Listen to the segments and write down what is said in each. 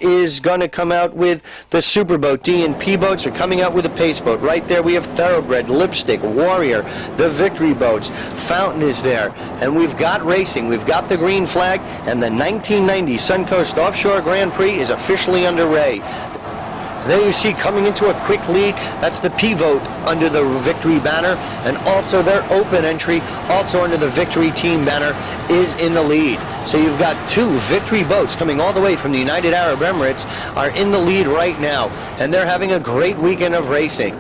is going to come out with the Superboat. D and P boats are coming out with a pace boat. Right there we have Thoroughbred, Lipstick, Warrior, the Victory boats. Fountain is there. And we've got racing. We've got the green flag, and the 1990 Suncoast Offshore Grand Prix is officially underway. There you see coming into a quick lead, that's the P-Vote under the Victory banner, and also their open entry, also under the Victory team banner, is in the lead. So you've got two Victory boats coming all the way from the United Arab Emirates are in the lead right now, and they're having a great weekend of racing.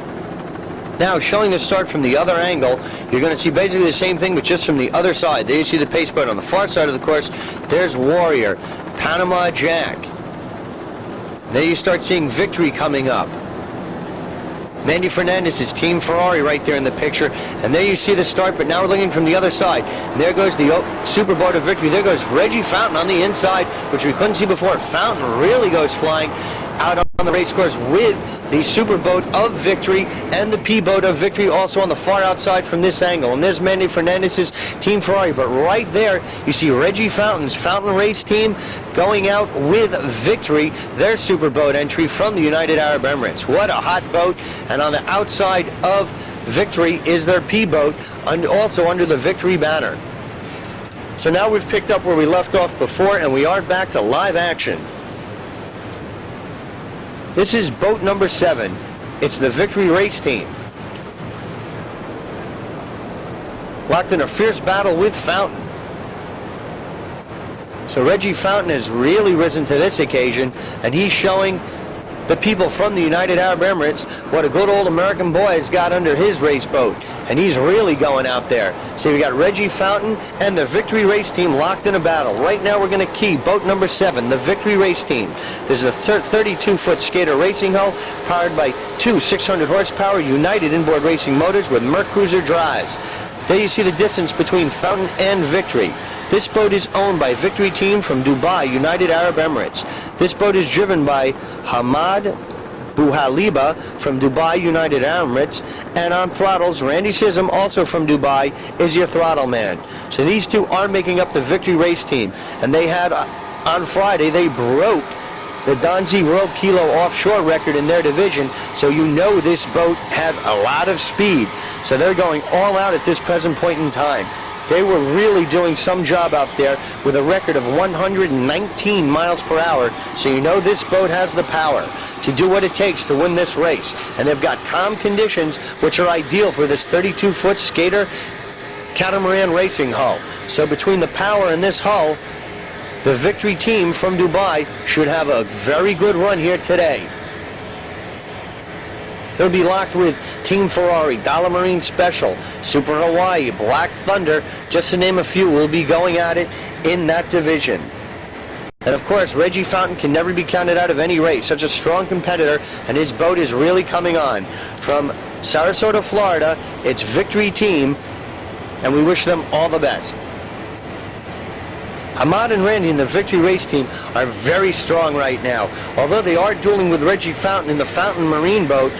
Now, showing the start from the other angle, you're going to see basically the same thing, but just from the other side. There you see the pace boat on the far side of the course. There's Warrior, Panama Jack. There you start seeing Victory coming up. Mandy Fernandez's Team Ferrari right there in the picture. And there you see the start, but now we're looking from the other side. And there goes the Superboat of Victory. There goes Reggie Fountain on the inside, which we couldn't see before. Fountain really goes flying out on the race course with the Superboat of Victory and the P-Boat of Victory also on the far outside from this angle. And there's Mandy Fernandez's Team Ferrari. But right there, you see Reggie Fountain's Fountain Race Team going out with Victory, their Superboat entry from the United Arab Emirates. What a hot boat. And on the outside of Victory is their P-Boat, and also under the Victory banner. So now we've picked up where we left off before, and we are back to live action. This is boat number 7. It's the Victory Race Team. Locked in a fierce battle with Fountain. So Reggie Fountain has really risen to this occasion, and he's showing the people from the United Arab Emirates what a good old American boy has got under his race boat. And he's really going out there. So we got Reggie Fountain and the Victory Race Team locked in a battle. Right now we're going to key boat number 7, the Victory Race Team. There's a 32-foot skater racing hull powered by two 600 horsepower United inboard racing motors with Merc Cruiser drives. There you see the distance between Fountain and Victory. This boat is owned by Victory Team from Dubai, United Arab Emirates. This boat is driven by Hamad Bouhaliba from Dubai, United Arab Emirates, and on throttles, Randy Sism, also from Dubai, is your throttle man. So these two are making up the Victory Race Team, and they had, on Friday, they broke the Donzi World Kilo Offshore record in their division, so you know this boat has a lot of speed. So they're going all out at this present point in time. They were really doing some job out there with a record of 119 miles per hour, so you know this boat has the power to do what it takes to win this race. And they've got calm conditions, which are ideal for this 32-foot skater catamaran racing hull. So between the power and this hull, the Victory Team from Dubai should have a very good run here today. They'll be locked with Team Ferrari, Dollar Marine Special, Super Hawaii, Black Thunder, just to name a few, will be going at it in that division. And of course, Reggie Fountain can never be counted out of any race. Such a strong competitor, and his boat is really coming on. From Sarasota, Florida, it's Victory Team, and we wish them all the best. Hamad and Randy in the Victory Race Team are very strong right now. Although they are dueling with Reggie Fountain in the Fountain Marine boat,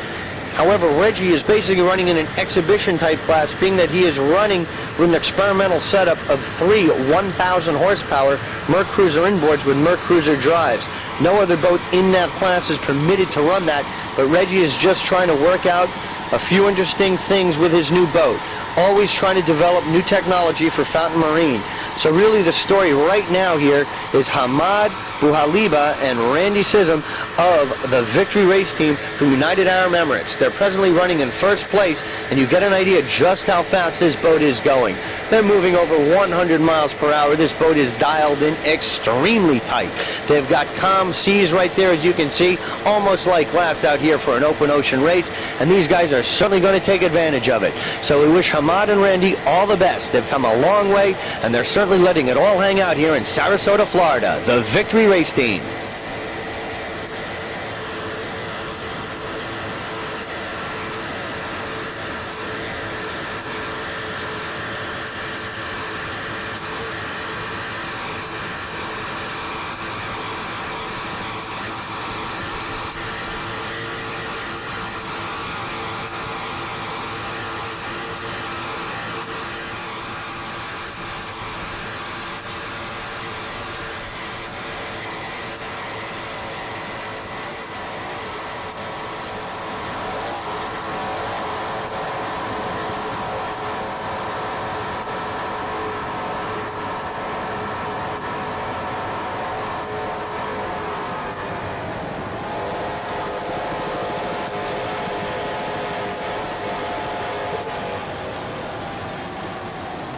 however, Reggie is basically running in an exhibition type class, being that he is running with an experimental setup of 3 1,000 horsepower Merc Cruiser inboards with Merc Cruiser drives. No other boat in that class is permitted to run that, but Reggie is just trying to work out a few interesting things with his new boat. Always trying to develop new technology for Fountain Marine. So really the story right now here is Hamad Bouhaliba and Randy Sism of the Victory Race Team from United Arab Emirates. They're presently running in first place, and you get an idea just how fast this boat is going. They're moving over 100 miles per hour. This boat is dialed in extremely tight. They've got calm seas right there, as you can see, almost like glass out here for an open ocean race, and these guys are certainly going to take advantage of it. So we wish Hamad and Randy all the best. They've come a long way, and they're certainly letting it all hang out here in Sarasota, Florida, the Victory Race Team.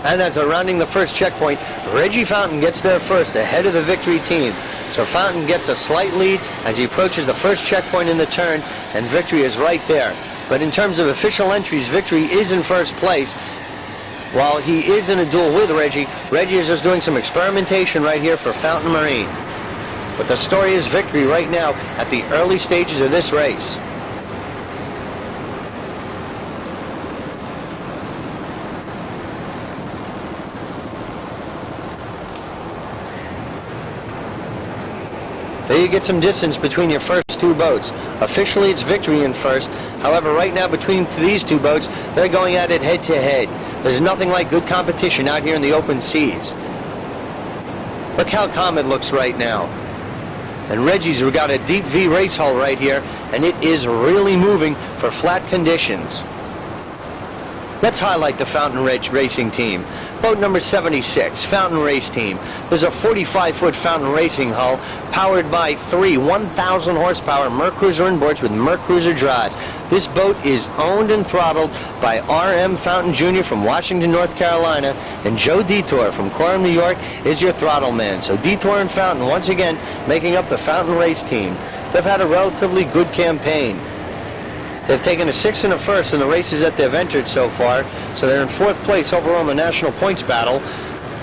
And as they're rounding the first checkpoint, Reggie Fountain gets there first, ahead of the Victory team. So Fountain gets a slight lead as he approaches the first checkpoint in the turn, and Victory is right there. But in terms of official entries, Victory is in first place. While he is in a duel with Reggie, Reggie is just doing some experimentation right here for Fountain Marine. But the story is Victory right now at the early stages of this race. There you get some distance between your first two boats. Officially, it's Victory in first. However, right now between these two boats, they're going at it head to head. There's nothing like good competition out here in the open seas. Look how calm it looks right now. And Reggie's got a deep V race hull right here, and it is really moving for flat conditions. Let's highlight the Fountain Ridge Racing Team. Boat number 76, Fountain Race Team. There's a 45-foot Fountain Racing hull powered by three 1,000 horsepower Mercruiser inboards with Mercruiser drives. This boat is owned and throttled by R.M. Fountain Jr. from Washington, North Carolina, and Joe Detour from Coram, New York is your throttle man. So Detour and Fountain once again making up the Fountain Race Team. They've had a relatively good campaign. They've taken a 6th and a 1st in the races that they've entered so far, so they're in 4th place overall in the national points battle.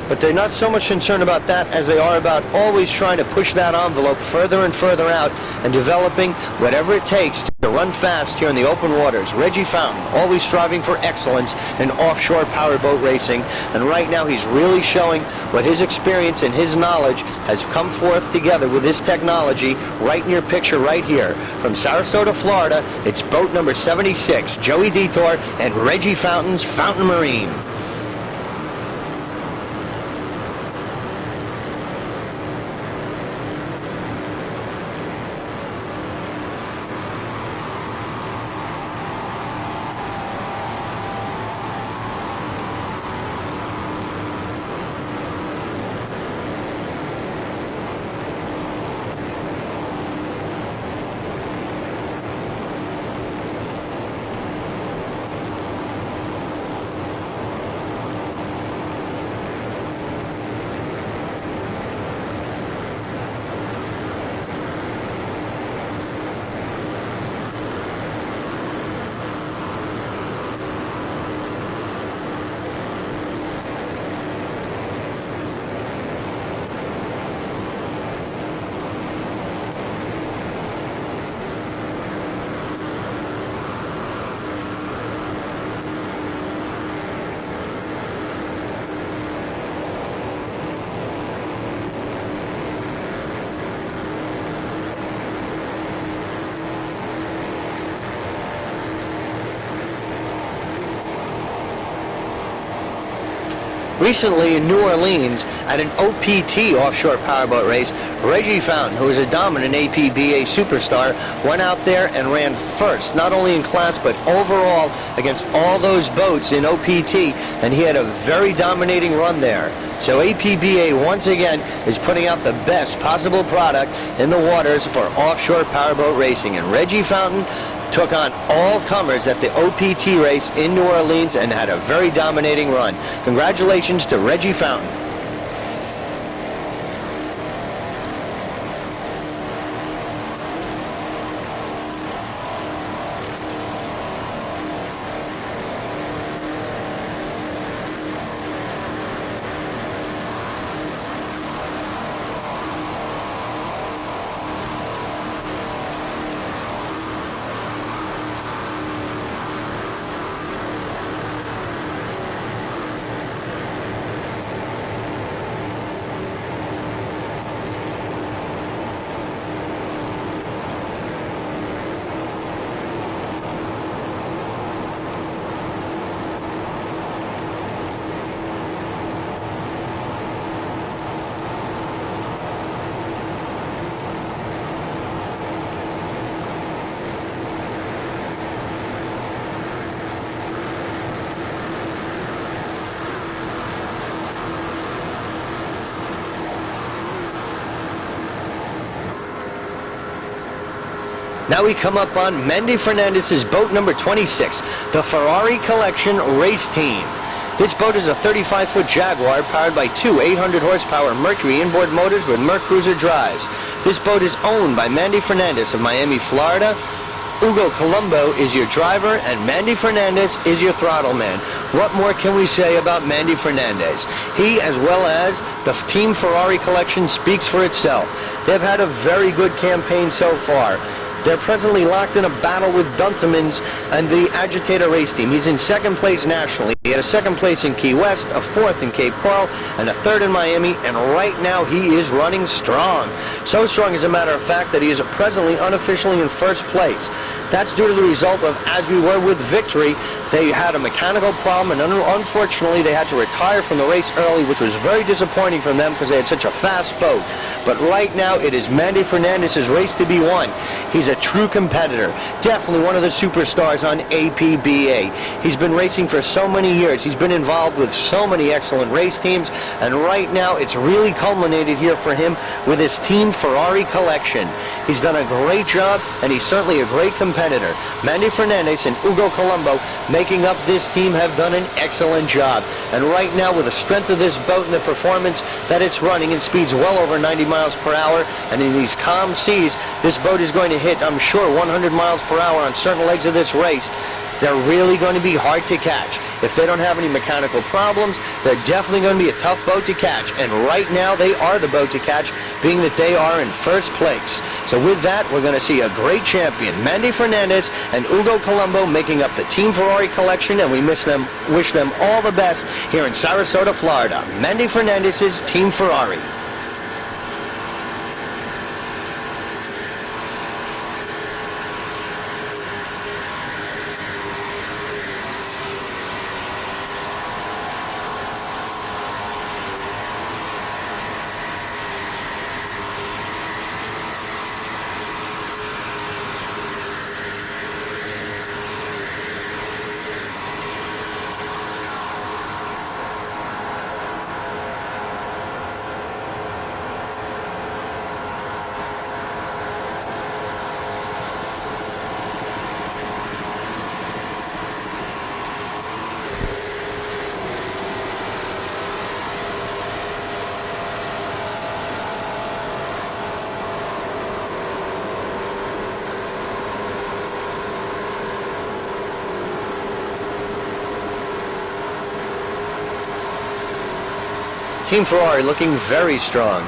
But they're not so much concerned about that as they are about always trying to push that envelope further and further out and developing whatever it takes to run fast here in the open waters. Reggie Fountain, always striving for excellence in offshore powerboat racing, and right now he's really showing what his experience and his knowledge has come forth together with this technology right in your picture right here. From Sarasota, Florida, it's boat number 76, Joey Detour and Reggie Fountain's Fountain Marine. Recently in New Orleans, at an OPT offshore powerboat race, Reggie Fountain, who is a dominant APBA superstar, went out there and ran first, not only in class but overall against all those boats in OPT, and he had a very dominating run there. So APBA once again is putting out the best possible product in the waters for offshore powerboat racing, and Reggie Fountain took on all comers at the OPT race in New Orleans and had a very dominating run. Congratulations to Reggie Fountain. Now we come up on Mendy Fernandez's boat number 26, the Ferrari Collection Race Team. This boat is a 35-foot Jaguar powered by two 800-horsepower Mercury inboard motors with Mercruiser drives. This boat is owned by Mandy Fernandez of Miami, Florida. Hugo Colombo is your driver, and Mandy Fernandez is your throttle man. What more can we say about Mandy Fernandez? He, as well as the Team Ferrari collection, speaks for itself. They've had a very good campaign so far. They're presently locked in a battle with Duntemans and the Agitator race team. He's in second place nationally. He had a second place in Key West, a fourth in Cape Coral, and a third in Miami, and right now he is running strong. So strong, as a matter of fact, that he is presently unofficially in first place. That's due to the result of, as we were with Victory, they had a mechanical problem, and unfortunately they had to retire from the race early, which was very disappointing for them because they had such a fast boat. But right now it is Mandy Fernandez's race to be won. He's a true competitor, definitely one of the superstars on APBA. He's been racing for so many years. He's been involved with so many excellent race teams, and right now it's really culminated here for him with his Team Ferrari collection. He's done a great job, and he's certainly a great competitor. Mandy Fernandez and Hugo Colombo, making up this team, have done an excellent job. And right now, with the strength of this boat and the performance that it's running in speeds well over 90 miles per hour, and in these calm seas, this boat is going to hit, I'm sure, 100 miles per hour on certain legs of this race. They're really going to be hard to catch. If they don't have any mechanical problems, they're definitely going to be a tough boat to catch. And right now, they are the boat to catch, being that they are in first place. So with that, we're going to see a great champion, Mandy Fernandez and Hugo Colombo, making up the Team Ferrari collection, and we wish them all the best here in Sarasota, Florida. Mandy Fernandez's Team Ferrari. Team Ferrari looking very strong.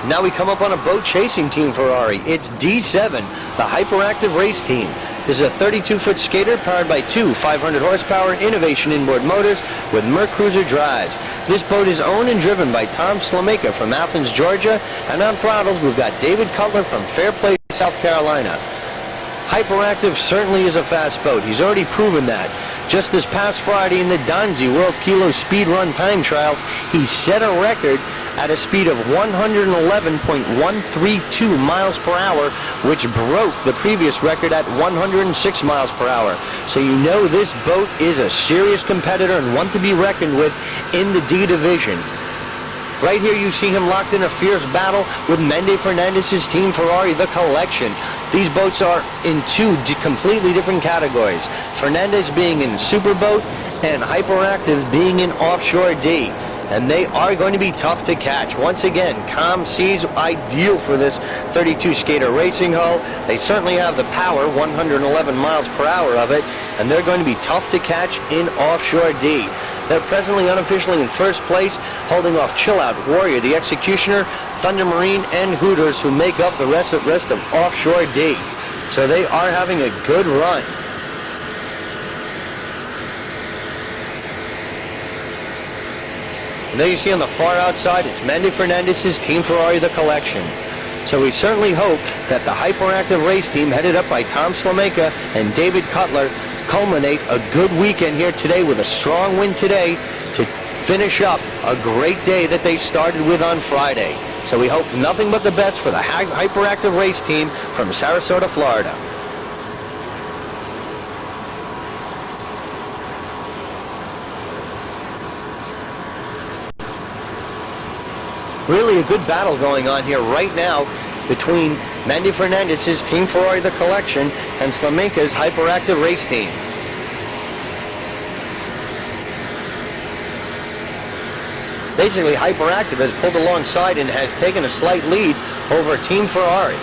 Now we come up on a boat chasing Team Ferrari. It's D7, the hyperactive race team. This is a 32-foot skater powered by two 500-horsepower Innovation inboard motors with Mercruiser drives. This boat is owned and driven by Tom Slomaka from Athens, Georgia, and on throttles we've got David Cutler from Fairplay, South Carolina. Hyperactive certainly is a fast boat. He's already proven that. Just this past Friday in the Donzi World Kilo Speed Run Time Trials, he set a record at a speed of 111.132 miles per hour, which broke the previous record at 106 miles per hour. So you know this boat is a serious competitor and one to be reckoned with in the D division. Right here you see him locked in a fierce battle with Mandy Fernandez's Team Ferrari, the collection. These boats are in two completely different categories. Fernandez being in Superboat and Hyperactive being in Offshore D. And they are going to be tough to catch. Once again, calm seas, ideal for this 32 skater racing hull. They certainly have the power, 111 miles per hour of it, and they're going to be tough to catch in Offshore D. They're presently unofficially in first place, holding off Chill Out, Warrior, the Executioner, Thunder Marine, and Hooters, who make up the rest of Offshore D. So they are having a good run. And there you see on the far outside, it's Mandy Fernandez's Team Ferrari, the collection. So we certainly hope that the hyperactive race team, headed up by Tom Slomaka and David Cutler, culminate a good weekend here today with a strong win today to finish up a great day that they started with on Friday. So we hope nothing but the best for the hyperactive race team from Sarasota, Florida. Really a good battle going on here right now between Mandy Fernandez's Team Ferrari, the collection, and Slomaka's hyperactive race team. basically Hyperactive has pulled alongside and has taken a slight lead over Team Ferrari.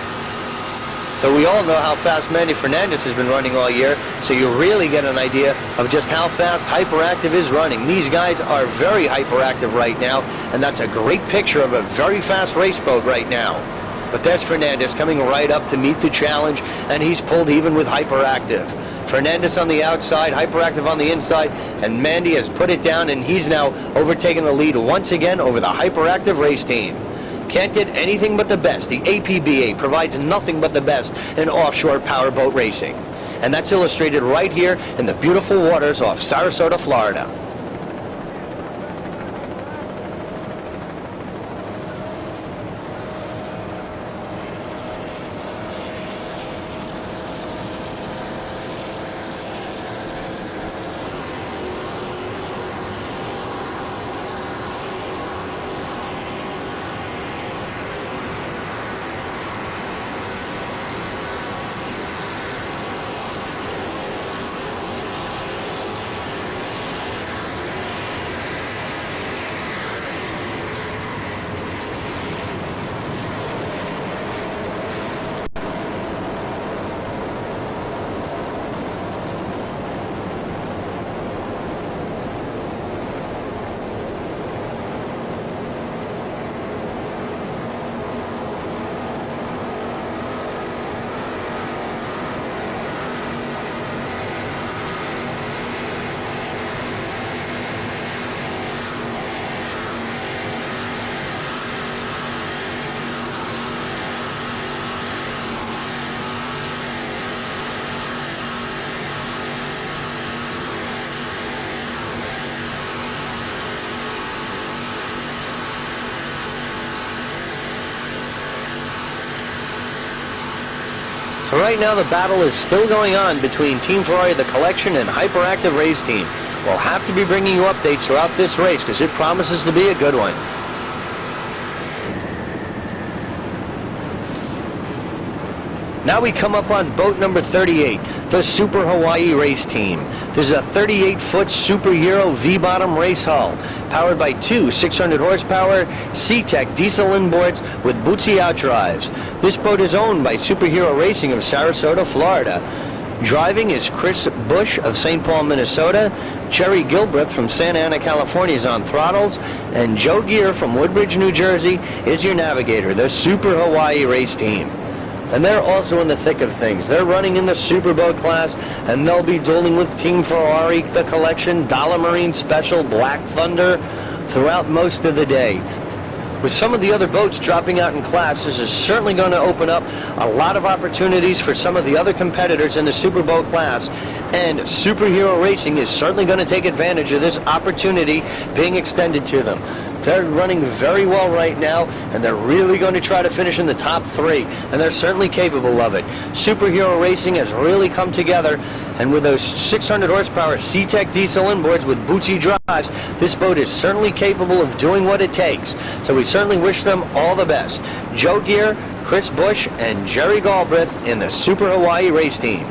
So we all know how fast Mandy Fernandez has been running all year, so you really get an idea of just how fast Hyperactive is running. These guys are very hyperactive right now, and that's a great picture of a very fast race boat right now. But there's Fernandez coming right up to meet the challenge, and he's pulled even with Hyperactive. Fernandez on the outside, Hyperactive on the inside, and Mandy has put it down, and he's now overtaken the lead once again over the Hyperactive race team. Can't get anything but the best. The APBA provides nothing but the best in offshore powerboat racing. And that's illustrated right here in the beautiful waters off Sarasota, Florida. So right now the battle is still going on between Team Ferrari, the collection, and Hyperactive race team. We'll have to be bringing you updates throughout this race because it promises to be a good one. Now we come up on boat number 38, the Super Hawaii race team. This is a 38-foot Super Euro V-bottom race hull, powered by two 600 horsepower C-Tech diesel inboards with Bootsy outdrives. This boat is owned by Superhero Racing of Sarasota, Florida. Driving is Chris Bush of St. Paul, Minnesota. Jerry Gilbreth from Santa Ana, California is on throttles. And Joe Gear from Woodbridge, New Jersey is your navigator, the Super Hawaii race team. And they're also in the thick of things. They're running in the Superboat class, and they'll be dueling with Team Ferrari, the collection, Dollar Marine Special, Black Thunder, throughout most of the day. With some of the other boats dropping out in class, this is certainly going to open up a lot of opportunities for some of the other competitors in the Superboat class, and Superhero Racing is certainly going to take advantage of this opportunity being extended to them. They're running very well right now, and they're really going to try to finish in the top three, and they're certainly capable of it. Superhero Racing has really come together, and with those 600 horsepower C-Tech diesel inboards with Bootsy drives, this boat is certainly capable of doing what it takes. So we certainly wish them all the best. Joe Gear, Chris Bush, and Jerry Galbraith in the Super Hawaii race team.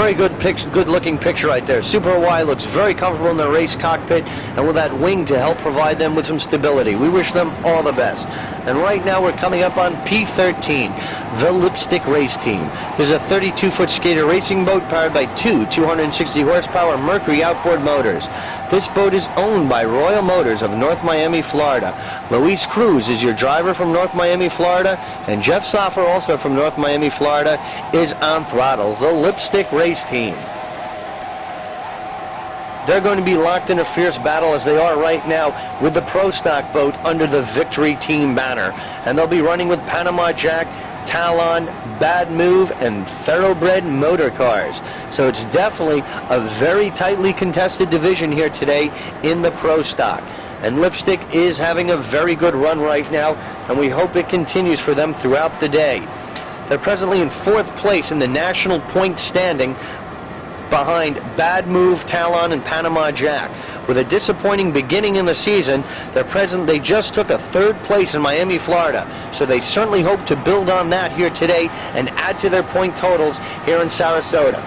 Very good looking picture right there. Super Hawaii looks very comfortable in their race cockpit, and with that wing to help provide them with some stability. We wish them all the best. And right now we're coming up on P13, the Lipstick Race Team. This is a 32-foot skater racing boat powered by two 260 horsepower Mercury outboard motors. This boat is owned by Royal Motors of North Miami, Florida. Luis Cruz is your driver from North Miami, Florida, and Jeff Soffer, also from North Miami, Florida, is on throttles. The Lipstick Race Team. They're going to be locked in a fierce battle, as they are right now, with the Pro Stock boat under the Victory Team banner. And they'll be running with Panama Jack, Talon, Bad Move, and Thoroughbred motor cars. So it's definitely a very tightly contested division here today in the Pro Stock. And Lipstick is having a very good run right now, and we hope it continues for them throughout the day. They're presently in 4th place in the national point standing, behind Bad Move, Talon, and Panama Jack. With a disappointing beginning in the season, they just took a 3rd place in Miami, Florida. So they certainly hope to build on that here today and add to their point totals here in Sarasota.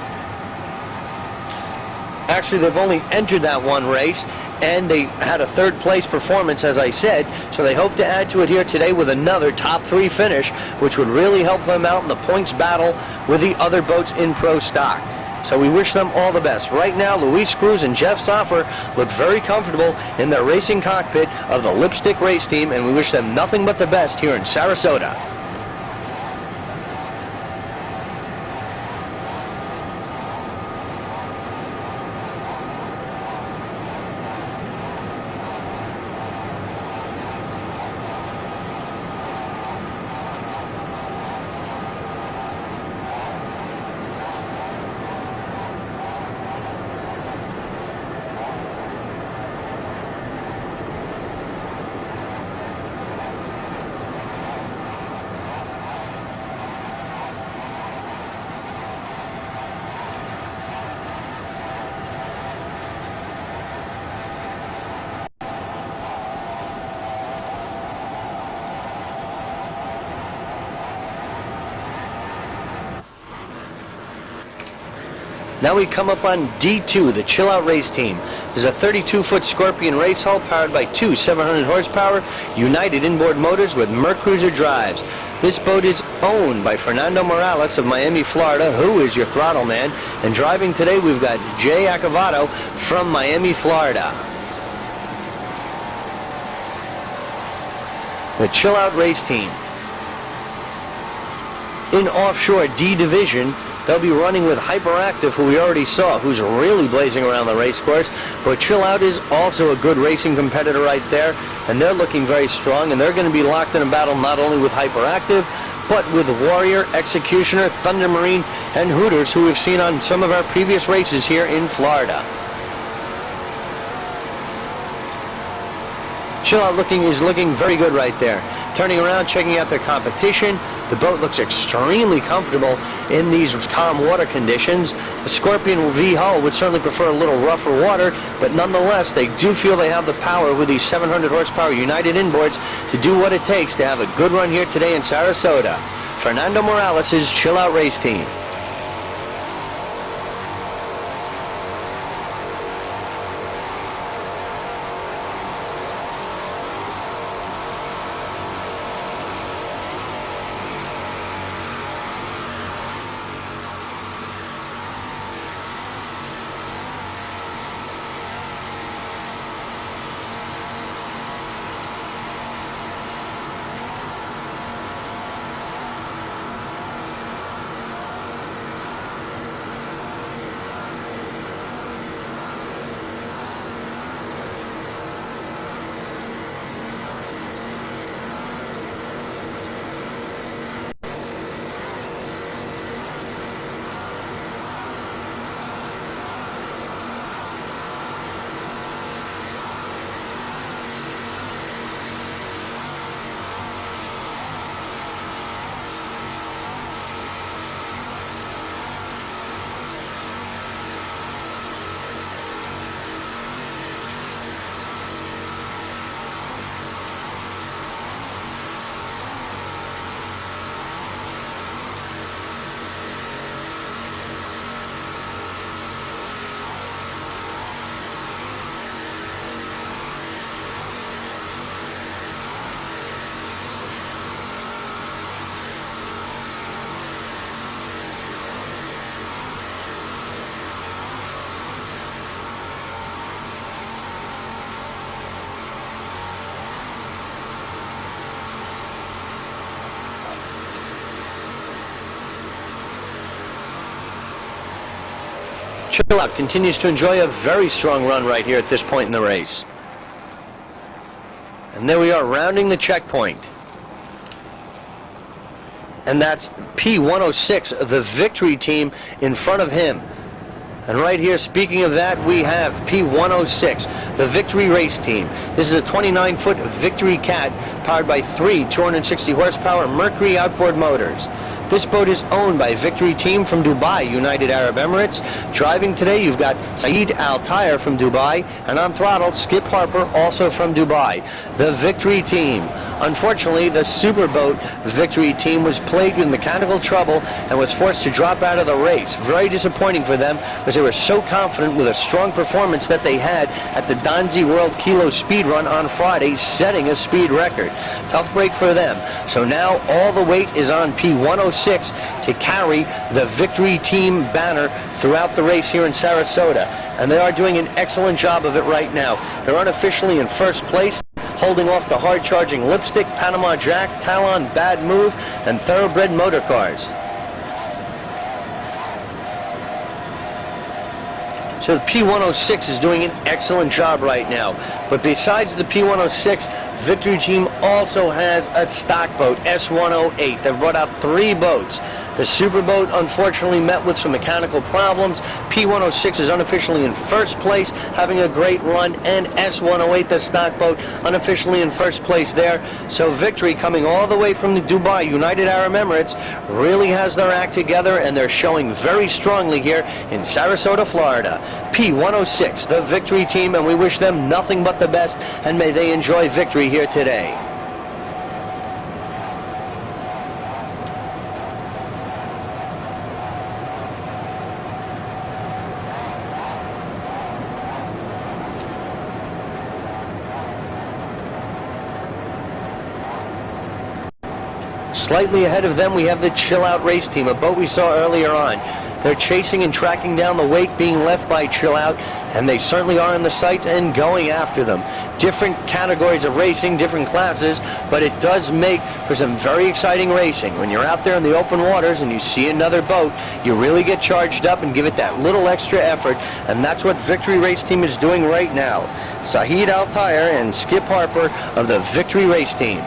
Actually, they've only entered that one race, and they had a 3rd place performance, as I said, so they hope to add to it here today with another top 3 finish, which would really help them out in the points battle with the other boats in Pro Stock. So we wish them all the best. Right now, Luis Cruz and Jeff Soffer look very comfortable in their racing cockpit of the Lipstick Race Team, and we wish them nothing but the best here in Sarasota. Now we come up on D2, the Chill Out Race Team. This is a 32-foot Scorpion race hull powered by two 700 horsepower United inboard motors with Mercruiser drives. This boat is owned by Fernando Morales of Miami, Florida, who is your throttle man. And driving today, we've got Jay Acavato from Miami, Florida. The Chill Out Race Team. In Offshore D Division, they'll be running with Hyperactive, who we already saw, who's really blazing around the race course. But Chill Out is also a good racing competitor right there, and they're looking very strong, and they're going to be locked in a battle not only with Hyperactive, but with Warrior, Executioner, Thunder Marine, and Hooters, who we've seen on some of our previous races here in Florida. Chill Out is looking very good right there. Turning around, checking out their competition. The boat looks extremely comfortable in these calm water conditions. The Scorpion V hull would certainly prefer a little rougher water, but nonetheless, they do feel they have the power with these 700 horsepower United inboards to do what it takes to have a good run here today in Sarasota. Fernando Morales' Chill Out Race Team. Chill Out continues to enjoy a very strong run right here at this point in the race. And there we are, rounding the checkpoint. And that's P106, the Victory team, in front of him. And right here, speaking of that, we have P106, the Victory race team. This is a 29-foot Victory Cat powered by three 260 horsepower Mercury outboard motors. This boat is owned by Victory team from Dubai, United Arab Emirates. Driving today, you've got Saeed Al Tayyer from Dubai, and on throttle, Skip Harper, also from Dubai. The Victory team. Unfortunately, the Superboat Victory team was plagued with mechanical trouble and was forced to drop out of the race. Very disappointing for them because they were so confident with a strong performance that they had at the Danzi World Kilo Speed Run on Friday, setting a speed record. Tough break for them. So now all the weight is on P106 to carry the Victory team banner throughout the race here in Sarasota. And they are doing an excellent job of it right now. They're unofficially in first place, holding off the hard-charging Lipstick, Panama Jack, Talon, Bad Move, and Thoroughbred motor cars. So the P106 is doing an excellent job right now. But besides the P106, Victory team also has a stock boat, S108. They've brought out three boats. The Superboat unfortunately met with some mechanical problems. P106 is unofficially in first place, having a great run, and S108, the stock boat, unofficially in first place there. So Victory, coming all the way from the Dubai, United Arab Emirates, really has their act together, and they're showing very strongly here in Sarasota, Florida. P106, the Victory team, and we wish them nothing but the best, and may they enjoy victory here today. Slightly ahead of them, we have the Chill Out race team, a boat we saw earlier on. They're chasing and tracking down the wake being left by Chill Out, and they certainly are in the sights and going after them. Different categories of racing, different classes, but it does make for some very exciting racing. When you're out there in the open waters and you see another boat, you really get charged up and give it that little extra effort, and that's what Victory race team is doing right now. Saeed Al Tayyer and Skip Harper of the Victory race team.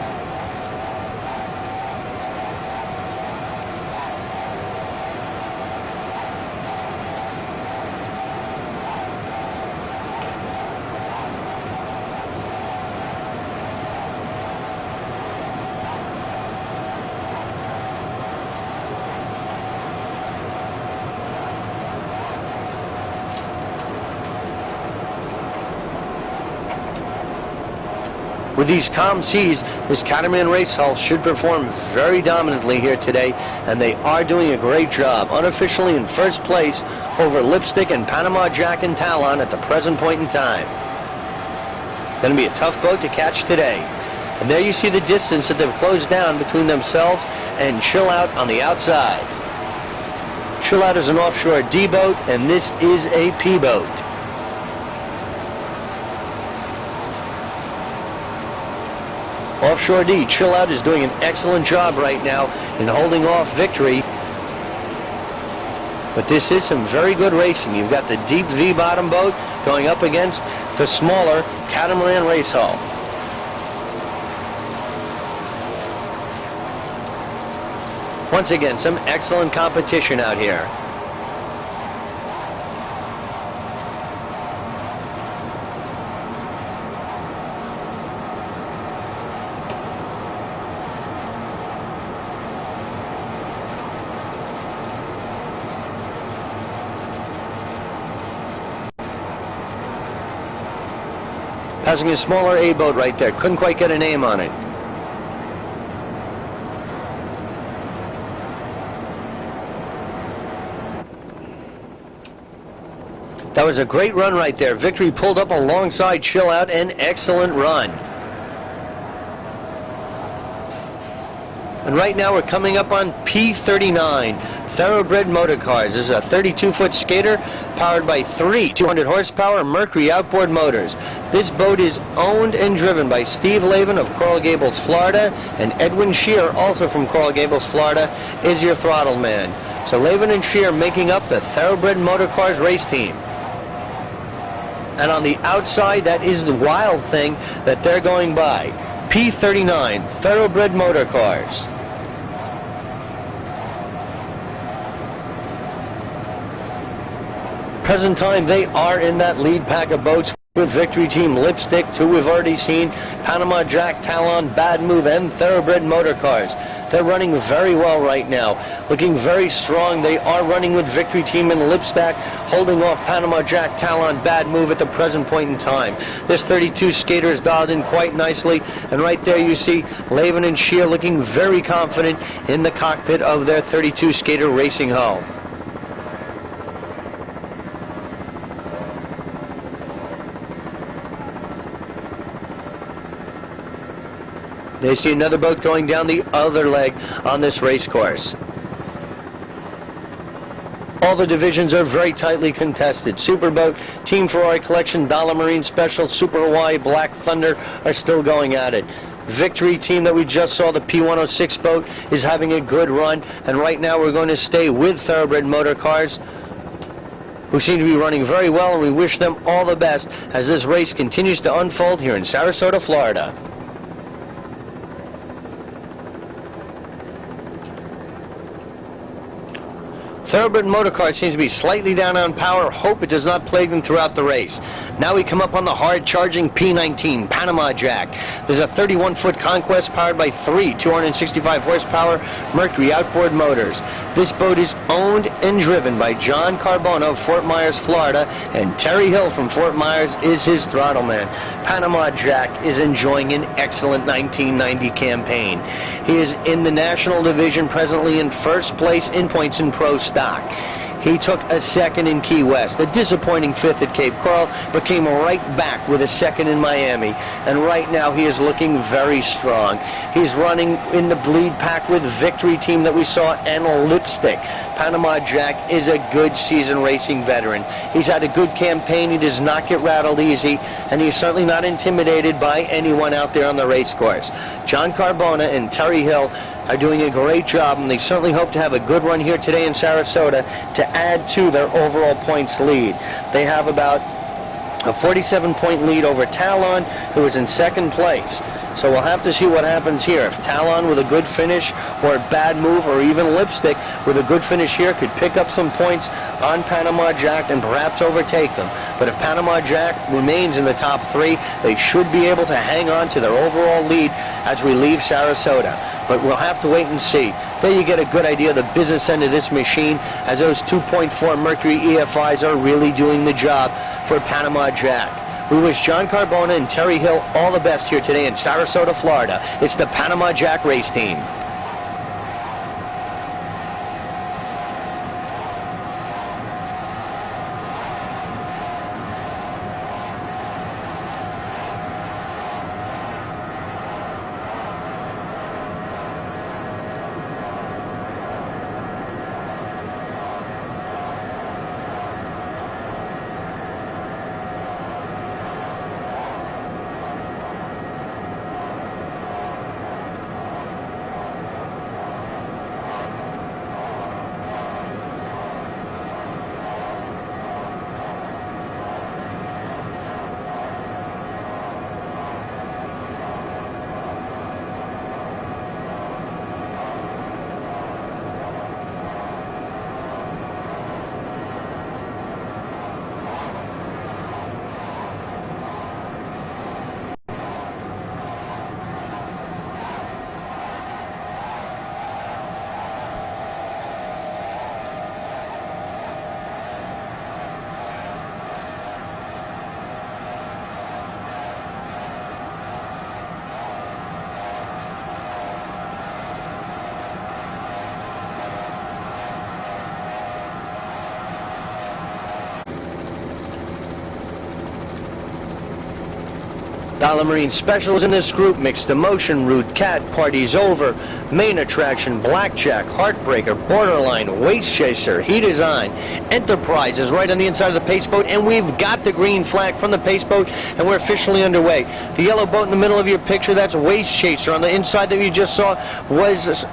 With these calm seas, this Catamaran race hull should perform very dominantly here today, and they are doing a great job. Unofficially in first place over Lipstick and Panama Jack and Talon at the present point in time. Going to be a tough boat to catch today. And there you see the distance that they've closed down between themselves and Chill Out on the outside. Chill Out is an offshore D boat, and this is a P boat. Offshore D, Chill Out is doing an excellent job right now in holding off Victory. But this is some very good racing. You've got the deep V bottom boat going up against the smaller Catamaran race hull. Once again, some excellent competition out here. Passing a smaller A boat right there. Couldn't quite get a name on it. That was a great run right there. Victory pulled up alongside Chill Out, an excellent run. And right now we're coming up on P39, Thoroughbred motor cars. This is a 32-foot skater powered by three 200 horsepower Mercury outboard motors. This boat is owned and driven by Steve Lavin of Coral Gables, Florida, and Edwin Shear, also from Coral Gables, Florida, is your throttle man. So Lavin and Shear making up the Thoroughbred Motor Cars race team. And on the outside, that is the Wild Thing that they're going by. P39 Thoroughbred Motor Cars. Present time, they are in that lead pack of boats with Victory Team Lipstick, who we've already seen, Panama Jack, Talon, Bad Move, and Thoroughbred Motor Cars. They're running very well right now, looking very strong. They are running with Victory Team and Lipstack, holding off Panama Jack, Talon, Bad Move at the present point in time. This 32 skater is dialed in quite nicely, and right there you see Lavin and Shear looking very confident in the cockpit of their 32 skater racing hull. They see another boat going down the other leg on this race course. All the divisions are very tightly contested. Superboat, Team Ferrari Collection, Dollar Marine Special, Super Hawaii, Black Thunder are still going at it. Victory Team that we just saw, the P106 boat, is having a good run, and right now we're going to stay with Thoroughbred Motor Cars, who seem to be running very well, and we wish them all the best as this race continues to unfold here in Sarasota, Florida. Thoroughbred Motor Car seems to be slightly down on power. Hope it does not plague them throughout the race. Now we come up on the hard-charging P19 Panama Jack. There's a 31-foot Conquest powered by three 265-horsepower Mercury outboard motors. This boat is owned and driven by John Carbona of Fort Myers, Florida, and Terry Hill from Fort Myers is his throttle man. Panama Jack is enjoying an excellent 1990 campaign. He is in the National Division, presently in first place in points in Pro Stock. He took a second in Key West, a disappointing fifth at Cape Coral, but came right back with a second in Miami. And right now he is looking very strong. He's running in the lead pack with Victory Team that we saw and Lipstick. Panama Jack is a good season racing veteran. He's had a good campaign. He does not get rattled easy, and he's certainly not intimidated by anyone out there on the race course. John Carbona and Terry Hill are doing a great job, and they certainly hope to have a good run here today in Sarasota to add to their overall points lead. They have about a 47-point lead over Talon, who is in second place. So we'll have to see what happens here. If Talon with a good finish, or a Bad Move, or even Lipstick with a good finish here could pick up some points on Panama Jack and perhaps overtake them. But if Panama Jack remains in the top three, they should be able to hang on to their overall lead as we leave Sarasota. But we'll have to wait and see. There you get a good idea of the business end of this machine, as those 2.4 Mercury EFIs are really doing the job for Panama Jack. We wish John Carbona and Terry Hill all the best here today in Sarasota, Florida. It's the Panama Jack race team. Dollar Marine Specials in this group: Mixed Emotion, Rude Cat, Party's Over, Main Attraction, Blackjack, Heartbreaker, Borderline, Waist Chaser, He Design. Enterprise is right on the inside of the pace boat, and we've got the green flag from the pace boat, and we're officially underway. The yellow boat in the middle of your picture, that's Waist Chaser. On the inside that you just saw was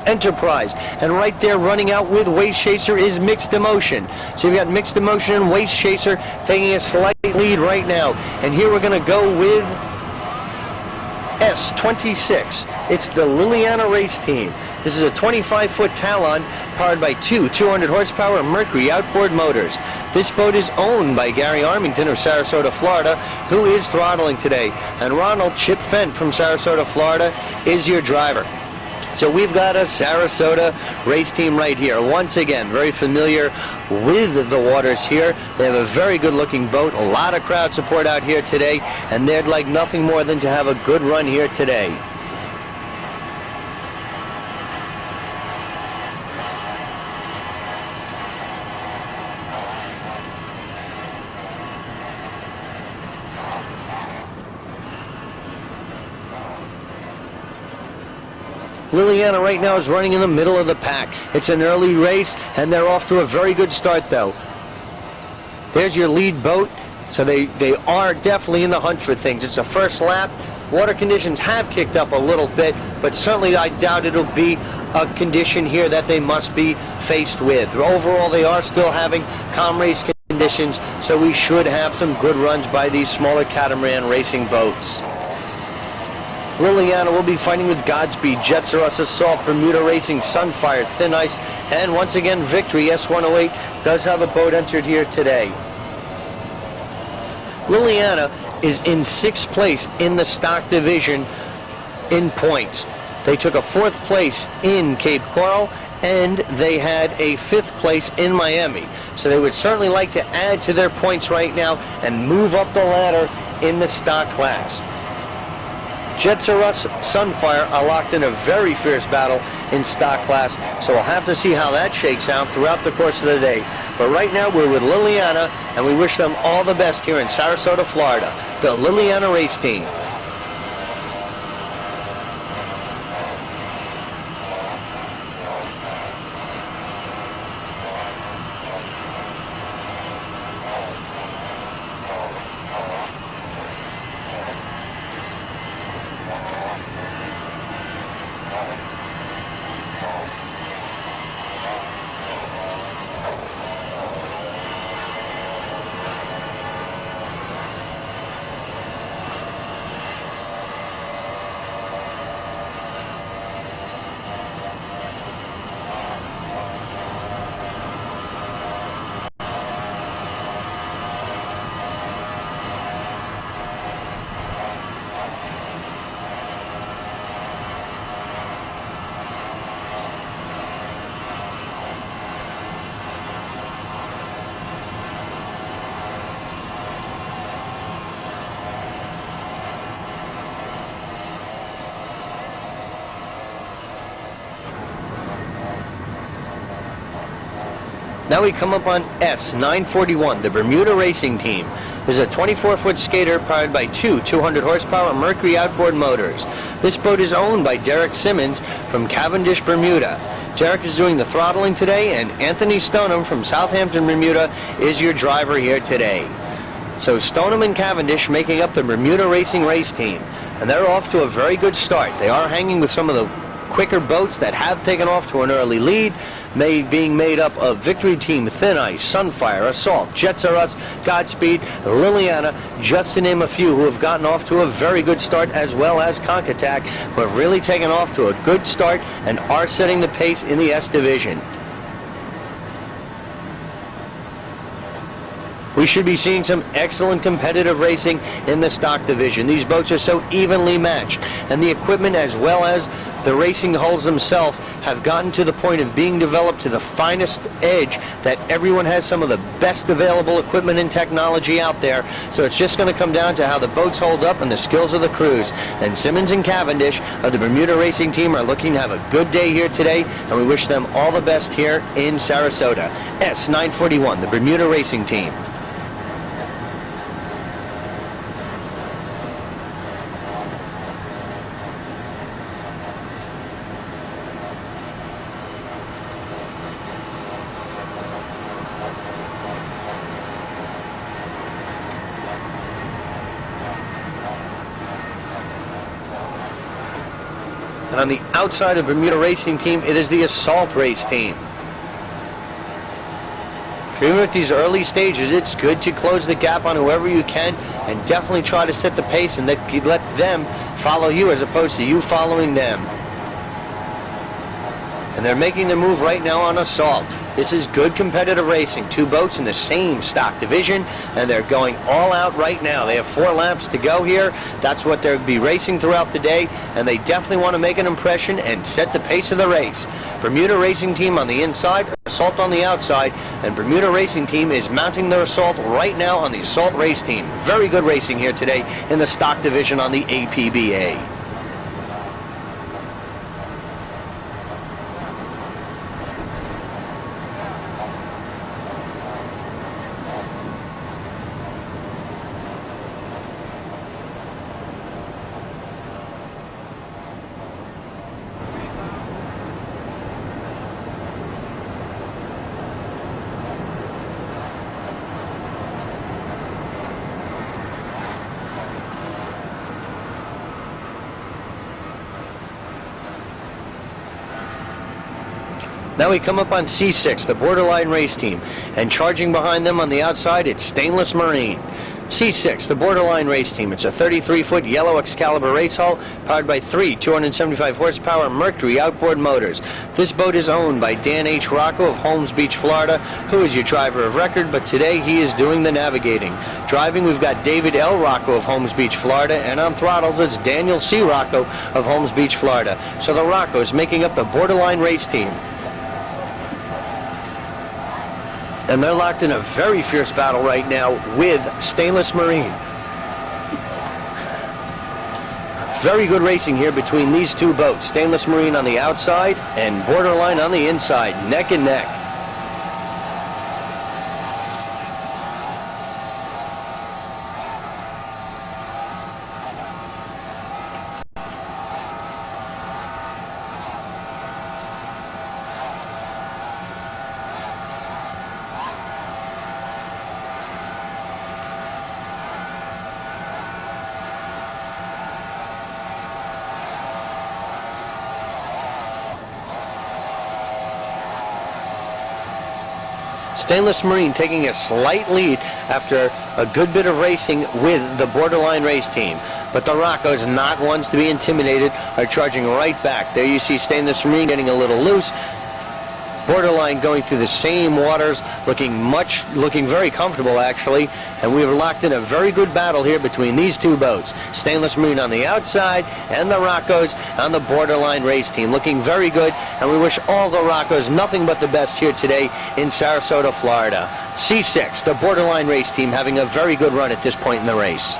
Enterprise. And right there running out with Waste Chaser is Mixed Emotion. So you've got Mixed Emotion and Waste Chaser taking a slight lead right now. And here we're going to go with S26. It's the Liliana race team. This is a 25-foot Talon powered by two 200 horsepower Mercury outboard motors. This boat is owned by Gary Armington of Sarasota, Florida, who is throttling today. And Ronald Chip Fent from Sarasota, Florida is your driver. So we've got a Sarasota race team right here. Once again, very familiar with the waters here. They have a very good looking boat, a lot of crowd support out here today, and they'd like nothing more than to have a good run here today. Liliana right now is running in the middle of the pack. It's an early race, and they're off to a very good start, though. There's your lead boat, so they are definitely in the hunt for things. It's a first lap. Water conditions have kicked up a little bit, but certainly I doubt it'll be a condition here that they must be faced with. Overall, they are still having calm race conditions, so we should have some good runs by these smaller catamaran racing boats. Liliana will be fighting with Godspeed, Jetsaros, Assault, Bermuda Racing, Sunfire, Thin Ice, and once again Victory S108 does have a boat entered here today. Liliana is in 6th place in the stock division in points. They took a 4th place in Cape Coral, and they had a 5th place in Miami. So they would certainly like to add to their points right now and move up the ladder in the stock class. Jetsaros, Sunfire are locked in a very fierce battle in stock class, so we'll have to see how that shakes out throughout the course of the day. But right now we're with Liliana, and we wish them all the best here in Sarasota, Florida, the Liliana race team. Now we come up on S941, the Bermuda Racing Team. There's a 24-foot skater powered by two 200 horsepower Mercury outboard motors. This boat is owned by Derek Simmons from Cavendish, Bermuda. Derek is doing the throttling today, and Anthony Stoneham from Southampton, Bermuda is your driver here today. So Stoneham and Cavendish making up the Bermuda Racing Race Team, and they're off to a very good start. They are hanging with some of the quicker boats that have taken off to an early lead, being made up of Victory Team, Thin Ice, Sunfire, Assault, Jetsaros, Godspeed, Liliana, just to name a few who have gotten off to a very good start, as well as Concattac, who have really taken off to a good start and are setting the pace in the S Division. We should be seeing some excellent competitive racing in the stock division. These boats are so evenly matched, and the equipment as well as the racing hulls themselves have gotten to the point of being developed to the finest edge that everyone has some of the best available equipment and technology out there. So it's just going to come down to how the boats hold up and the skills of the crews. And Simmons and Cavendish of the Bermuda Racing Team are looking to have a good day here today, and we wish them all the best here in Sarasota. S941, the Bermuda Racing Team. And on the outside of Bermuda Racing Team, it is the Assault Race Team. So even at these early stages, it's good to close the gap on whoever you can and definitely try to set the pace and let them follow you as opposed to you following them. And they're making their move right now on Assault. This is good competitive racing. Two boats in the same stock division, and they're going all out right now. They have 4 laps to go here. That's what they'll be racing throughout the day, and they definitely want to make an impression and set the pace of the race. Bermuda Racing Team on the inside, Assault on the outside, and Bermuda Racing Team is mounting their Assault right now on the Assault Race Team. Very good racing here today in the stock division on the APBA. Now we come up on C6, the Borderline Race Team, and charging behind them on the outside, it's Stainless Marine. C6, the Borderline Race Team. It's a 33-foot yellow Excalibur race hull powered by 3 275-horsepower Mercury outboard motors. This boat is owned by Dan H. Rocco of Holmes Beach, Florida, who is your driver of record, but today he is doing the navigating. Driving, we've got David L. Rocco of Holmes Beach, Florida, and on throttles, it's Daniel C. Rocco of Holmes Beach, Florida. So the Roccos making up the Borderline Race Team. And they're locked in a very fierce battle right now with Stainless Marine. Very good racing here between these two boats. Stainless Marine on the outside and Borderline on the inside, neck and neck. Stainless Marine taking a slight lead after a good bit of racing with the Borderline Race Team. But the Roccos, not ones to be intimidated, are charging right back. There you see Stainless Marine getting a little loose. Borderline going through the same waters, looking very comfortable actually, and we have locked in a very good battle here between these two boats. Stainless Marine on the outside and the Roccos on the Borderline Race Team, looking very good, and we wish all the Roccos nothing but the best here today in Sarasota, Florida. C6, the Borderline Race Team, having a very good run at this point in the race.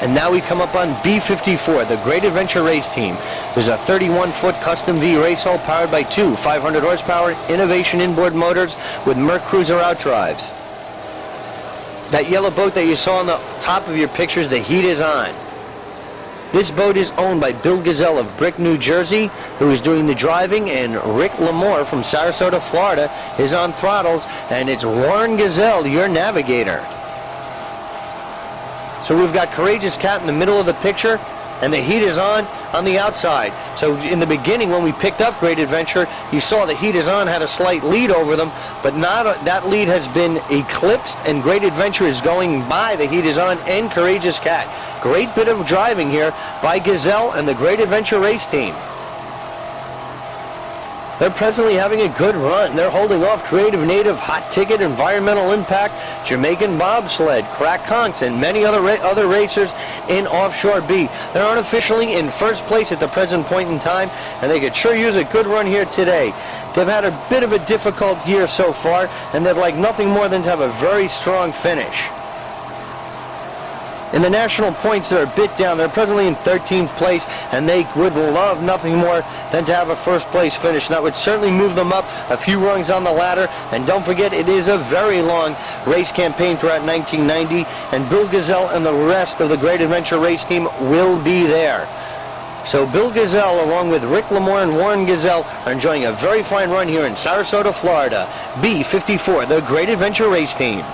And now we come up on B54, the Great Adventure Race Team. There's a 31-foot Custom V race hull powered by 2 500-horsepower Innovation inboard motors with Merc Cruiser outdrives. That yellow boat that you saw on the top of your pictures, the heat is on. This boat is owned by Bill Gazelle of Brick, New Jersey, who is doing the driving, and Rick Lamore from Sarasota, Florida, is on throttles, and it's Warren Gazelle, your navigator. So we've got Courageous Cat in the middle of the picture, and the heat is on the outside. So in the beginning, when we picked up Great Adventure, you saw the heat is on had a slight lead over them, but now that lead has been eclipsed, and Great Adventure is going by the heat is on and Courageous Cat. Great bit of driving here by Gazelle and the Great Adventure race team. They're presently having a good run. They're holding off Creative Native, Hot Ticket, Environmental Impact, Jamaican Bobsled, Crack Conks, and many other racers in Offshore B. They're unofficially in first place at the present point in time, and they could sure use a good run here today. They've had a bit of a difficult year so far, and they'd like nothing more than to have a very strong finish. In the national points, they're a bit down. They're presently in 13th place, and they would love nothing more than to have a first place finish. And that would certainly move them up a few rungs on the ladder. And don't forget, it is a very long race campaign throughout 1990, and Bill Gazelle and the rest of the Great Adventure race team will be there. So Bill Gazelle, along with Rick Lamore and Warren Gazelle, are enjoying a very fine run here in Sarasota, Florida. B54, the Great Adventure race team.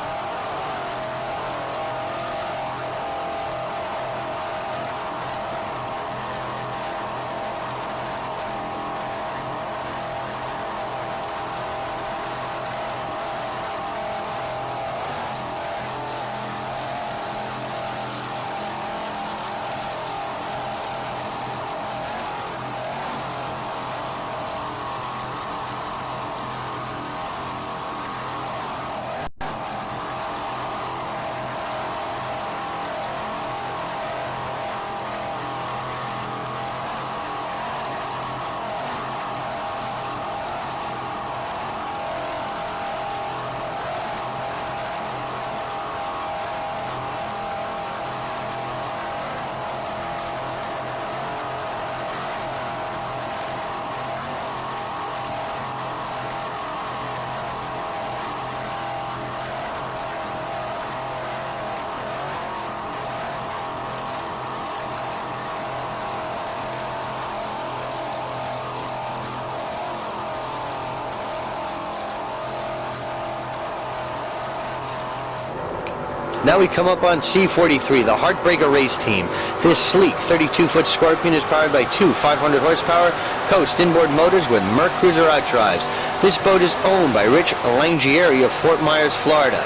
Now we come up on C43, the Heartbreaker race team. This sleek 32-foot Scorpion is powered by two 500 horsepower Coast inboard motors with Merc Cruiser outdrives. This boat is owned by Rich Langieri of Fort Myers, Florida.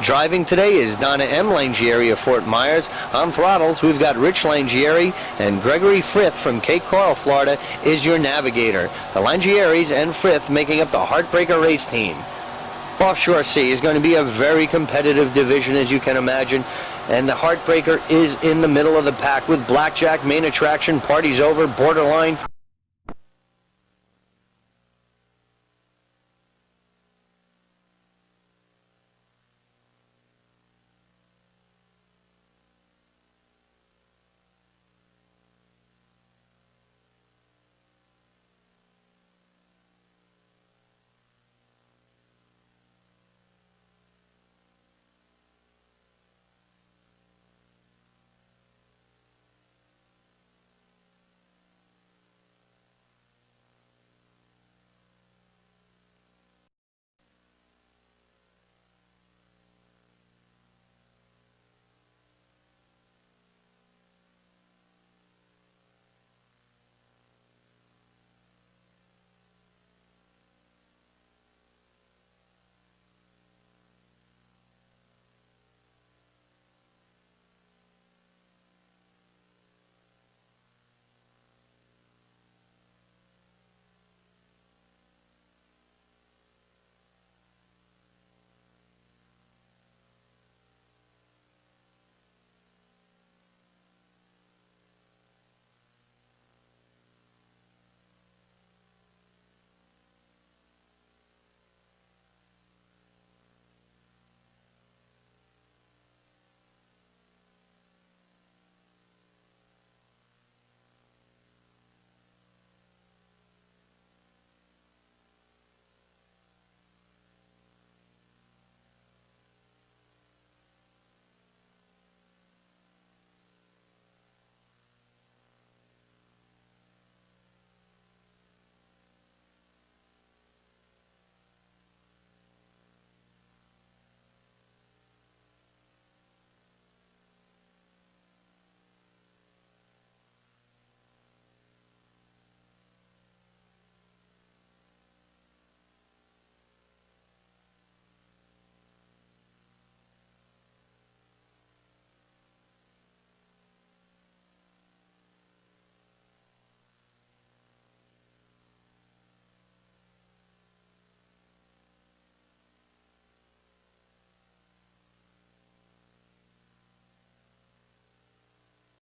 Driving today is Donna M. Langieri of Fort Myers. On throttles, we've got Rich Langieri, and Gregory Frith from Cape Coral, Florida, is your navigator. The Langieris and Frith making up the Heartbreaker race team. Offshore C is going to be a very competitive division, as you can imagine, and the Heartbreaker is in the middle of the pack with Blackjack, Main Attraction, Party's Over, Borderline,